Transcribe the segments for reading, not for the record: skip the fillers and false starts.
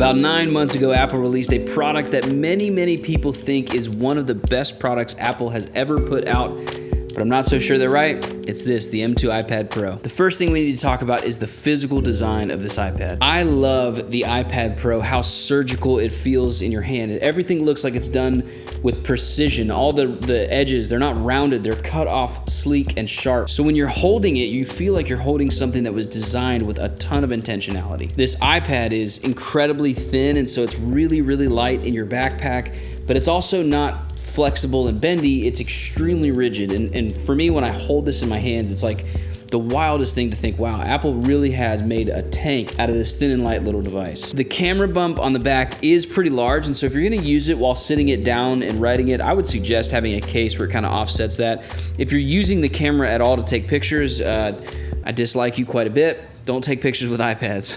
About 9 months ago, Apple released a product that many people think is one of the best products Apple has ever put out, but I'm not so sure they're right. It's this, the M2 iPad Pro. The first thing we need to talk about is the physical design of this iPad. I love the iPad Pro, how surgical it feels in your hand. Everything looks like it's done with precision. All the edges, they're not rounded, they're cut off sleek and sharp. So when you're holding it, you feel like you're holding something that was designed with a ton of intentionality. This iPad is incredibly thin, and so it's really light in your backpack, but it's also not flexible and bendy. It's extremely rigid. And for me, when I hold this in my hands, it's like the wildest thing to think, wow, Apple really has made a tank out of this thin and light little device. The camera bump on the back is pretty large, and so if you're gonna use it while sitting it down and writing it, I would suggest having a case where it kind of offsets that. If you're using the camera at all to take pictures, I dislike you quite a bit. Don't take pictures with iPads.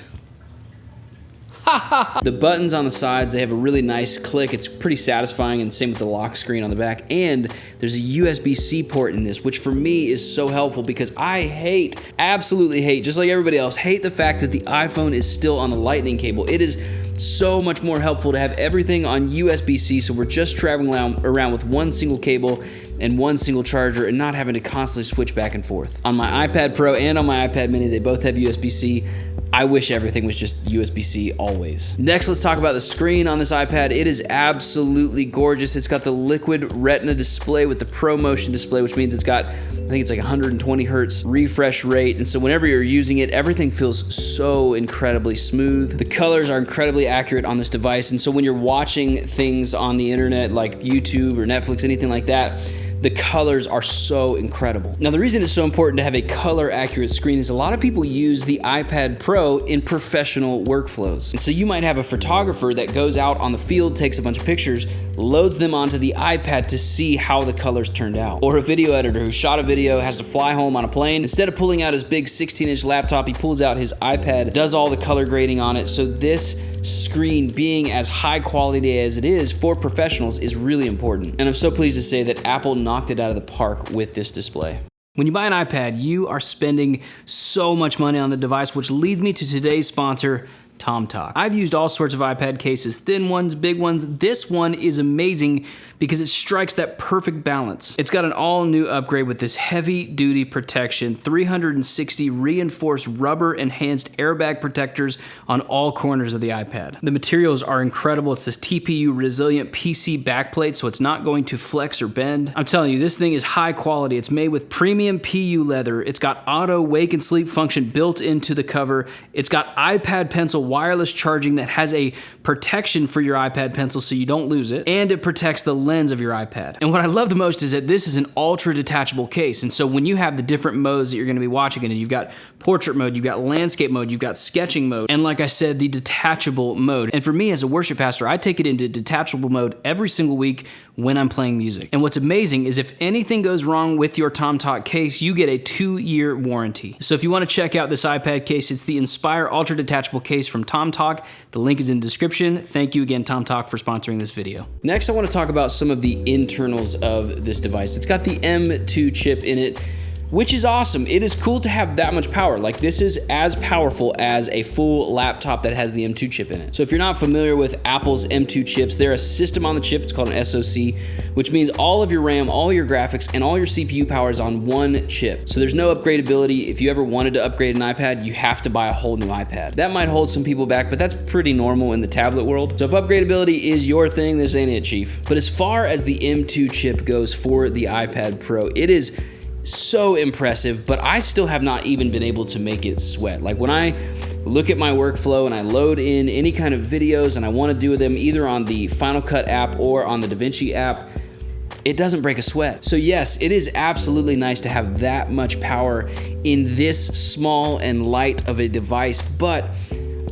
The buttons on the sides, they have a really nice click. It's pretty satisfying, and same with the lock screen on the back. And there's a USB-C port in this, which for me is so helpful because I absolutely hate, just like everybody else, hate the fact that the iPhone is still on the Lightning cable. It is so much more helpful to have everything on USB-C, so we're just traveling around with one single cable and one single charger and not having to constantly switch back and forth. On my iPad Pro and on my iPad Mini, they both have USB-C. I wish everything was just USB-C always. Next, let's talk about the screen on this iPad. It is absolutely gorgeous. It's got the liquid retina display with the ProMotion display, which means it's got, I think it's like 120 hertz refresh rate. And so whenever you're using it, everything feels so incredibly smooth. The colors are incredibly accurate on this device. And so when you're watching things on the internet like YouTube or Netflix, anything like that, the colors are so incredible. Now, the reason it's so important to have a color accurate screen is a lot of people use the iPad Pro in professional workflows. And so you might have a photographer that goes out on the field, takes a bunch of pictures, loads them onto the iPad to see how the colors turned out. Or a video editor who shot a video, has to fly home on a plane. Instead of pulling out his big 16-inch laptop, he pulls out his iPad, does all the color grading on it. So this screen being as high quality as it is for professionals is really important. And I'm so pleased to say that Apple knocked it out of the park with this display. When you buy an iPad, you are spending so much money on the device, which leads me to today's sponsor, tomtoc. I've used all sorts of iPad cases, thin ones, big ones. This one is amazing because it strikes that perfect balance. It's got an all new upgrade with this heavy duty protection, 360 reinforced rubber enhanced airbag protectors on all corners of the iPad. The materials are incredible. It's this TPU resilient PC backplate, so it's not going to flex or bend. I'm telling you, this thing is high quality. It's made with premium PU leather. It's got auto wake and sleep function built into the cover. It's got iPad Pencil wireless charging that has a protection for your iPad Pencil so you don't lose it, and it protects the lens of your iPad. And what I love the most is that this is an ultra detachable case, and so when you have the different modes that you're going to be watching in, you've got portrait mode, you've got landscape mode, you've got sketching mode, and like I said, the detachable mode. And for me as a worship pastor, I take it into detachable mode every single week when I'm playing music. And what's amazing is if anything goes wrong with your tomtoc case, you get a 2-year warranty. So if you want to check out this iPad case, it's the Inspire Ultra Detachable case from tomtoc. The link is in the description. Thank you again, tomtoc, for sponsoring this video. Next, I want to talk about some of the internals of this device. It's got the M2 chip in it, which is awesome. It is cool to have that much power. Like, this is as powerful as a full laptop that has the M2 chip in it. So if you're not familiar with Apple's M2 chips, they're a system on the chip. It's called an SoC, which means all of your RAM, all your graphics, and all your CPU power is on one chip. So there's no upgradability. If you ever wanted to upgrade an iPad, you have to buy a whole new iPad. That might hold some people back, but that's pretty normal in the tablet world. So if upgradability is your thing, this ain't it, chief. But as far as the M2 chip goes for the iPad Pro, it is so impressive, but I still have not even been able to make it sweat. Like, when I look at my workflow and I load in any kind of videos and I want to do them either on the Final Cut app or on the DaVinci app, it doesn't break a sweat. So yes, it is absolutely nice to have that much power in this small and light of a device, but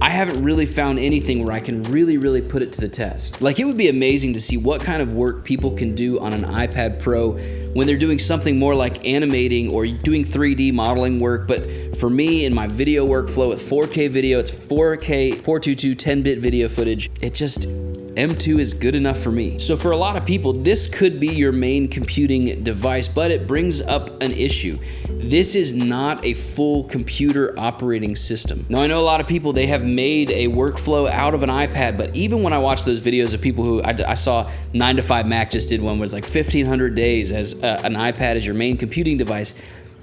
I haven't really found anything where I can really put it to the test. Like, it would be amazing to see what kind of work people can do on an iPad Pro when they're doing something more like animating or doing 3D modeling work. But for me, in my video workflow with 4K video, it's 4K, 422, 10-bit video footage. It just, M2 is good enough for me. So for a lot of people, this could be your main computing device, but it brings up an issue. This is not a full computer operating system. Now, I know a lot of people, they have made a workflow out of an iPad, but even when I watch those videos of people who, I saw 9 to 5 Mac just did one where it's like 1,500 days as an iPad as your main computing device,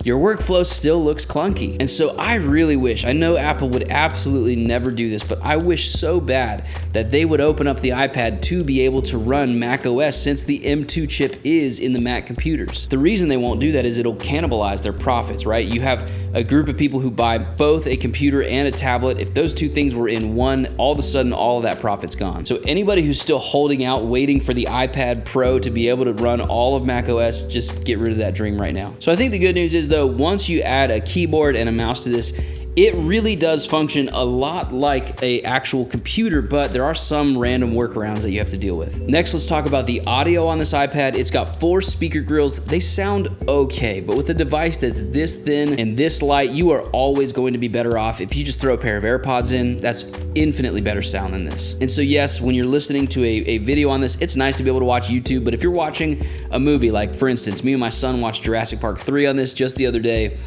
your workflow still looks clunky. And so I really wish, I know Apple would absolutely never do this, but I wish so bad that they would open up the iPad to be able to run Mac OS, since the M2 chip is in the Mac computers. The reason they won't do that is it'll cannibalize their profits, right? You have a group of people who buy both a computer and a tablet. If those two things were in one, all of a sudden all of that profit's gone. So anybody who's still holding out, waiting for the iPad Pro to be able to run all of Mac OS, just get rid of that dream right now. So I think the good news is, though, once you add a keyboard and a mouse to this, it really does function a lot like an actual computer, but there are some random workarounds that you have to deal with. Next, let's talk about the audio on this iPad. It's got 4 speaker grills. They sound okay, but with a device that's this thin and this light, you are always going to be better off if you just throw a pair of AirPods in. That's infinitely better sound than this. And so yes, when you're listening to a video on this, it's nice to be able to watch YouTube, but if you're watching a movie, like for instance, me and my son watched Jurassic Park 3 on this just the other day,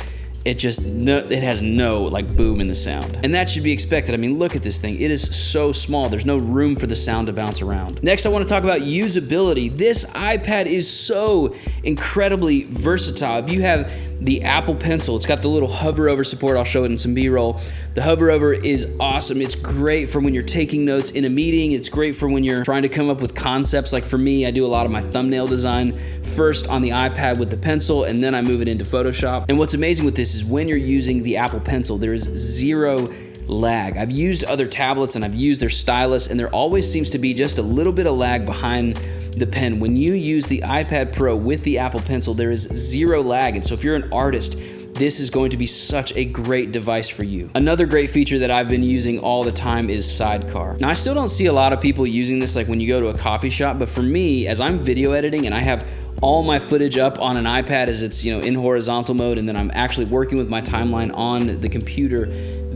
it has no like boom in the sound. And that should be expected. I mean, look at this thing. It is so small. There's no room for the sound to bounce around. Next, I want to talk about usability. This iPad is so incredibly versatile. If you have the Apple Pencil, it's got the little hover over support. I'll show it in some B-roll. The hover over is awesome. It's great for when you're taking notes in a meeting. It's great for when you're trying to come up with concepts. Like for me, I do a lot of my thumbnail design first on the iPad with the pencil, and then I move it into Photoshop. And what's amazing with this is when you're using the Apple Pencil, there is zero lag. I've used other tablets and I've used their stylus, and there always seems to be just a little bit of lag behind the pen. When you use the iPad Pro with the Apple Pencil, there is zero lag. And so if you're an artist, this is going to be such a great device for you. Another great feature that I've been using all the time is Sidecar. Now, I still don't see a lot of people using this like when you go to a coffee shop, but for me, as I'm video editing and I have all my footage up on an iPad as it's, in horizontal mode, and then I'm actually working with my timeline on the computer,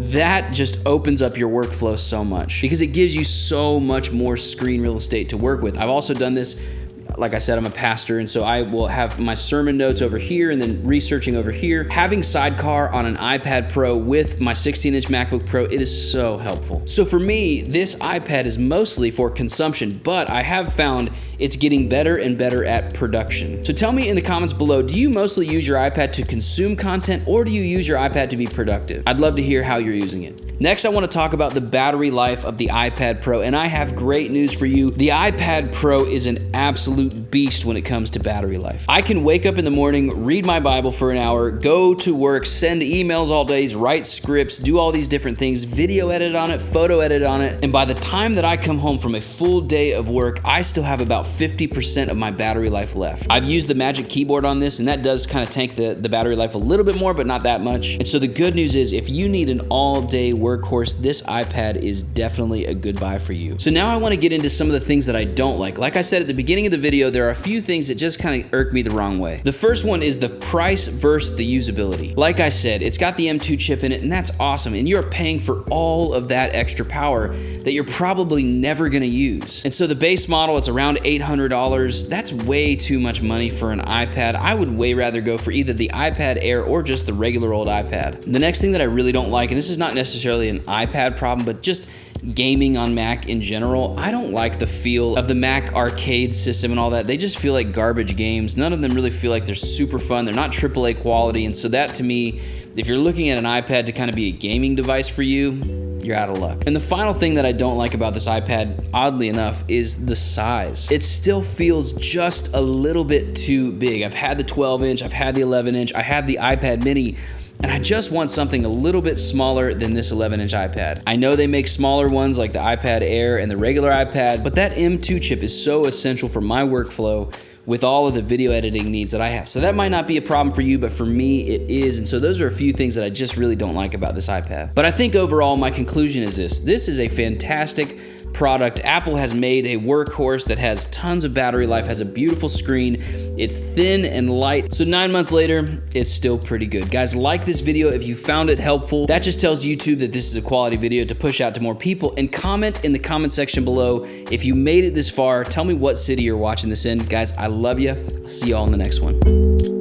that just opens up your workflow so much because it gives you so much more screen real estate to work with. I've also done this, like I said, I'm a pastor, and so I will have my sermon notes over here and then researching over here. Having Sidecar on an iPad Pro with my 16-inch MacBook Pro, it is so helpful. So for me, this iPad is mostly for consumption, but I have found it's getting better and better at production. So tell me in the comments below, do you mostly use your iPad to consume content, or do you use your iPad to be productive? I'd love to hear how you're using it. Next, I want to talk about the battery life of the iPad Pro, and I have great news for you. The iPad Pro is an absolute beast when it comes to battery life. I can wake up in the morning, read my Bible for an hour, go to work, send emails all day, write scripts, do all these different things, video edit on it, photo edit on it, and by the time that I come home from a full day of work, I still have about 50% of my battery life left. I've used the Magic Keyboard on this, and that does kind of tank the battery life a little bit more, but not that much. And so the good news is, if you need an all-day workhorse, this iPad is definitely a good buy for you. So now I want to get into some of the things that I don't like. Like I said at the beginning of the video, there are a few things that just kind of irk me the wrong way. The first one is the price versus the usability. Like I said, it's got the M2 chip in it, and that's awesome, and you're paying for all of that extra power that you're probably never going to use. And so the base model, it's around $800. That's way too much money for an iPad. I would way rather go for either the iPad Air or just the regular old iPad. The next thing that I really don't like, and this is not necessarily an iPad problem, but just gaming on Mac in general, I don't like the feel of the Mac arcade system and all that. They just feel like garbage games. None of them really feel like they're super fun. They're not AAA quality, and so that to me, if you're looking at an iPad to kind of be a gaming device for you, you're out of luck. And the final thing that I don't like about this iPad, oddly enough, is the size. It still feels just a little bit too big. I've had the 12-inch, I've had the 11-inch, I have the iPad mini, and I just want something a little bit smaller than this 11-inch iPad. I know they make smaller ones like the iPad Air and the regular iPad, but that M2 chip is so essential for my workflow with all of the video editing needs that I have. So that might not be a problem for you, but for me, it is. And so those are a few things that I just really don't like about this iPad. But I think overall, my conclusion is this. This is a fantastic product. Apple has made a workhorse that has tons of battery life, has a beautiful screen, it's thin and light, so 9 months later, it's still pretty good. Guys, like this video if you found it helpful. That just tells YouTube that this is a quality video to push out to more people, and comment in the comment section below if you made it this far. Tell me what city you're watching this in. Guys, I love you. I'll see you all in the next one.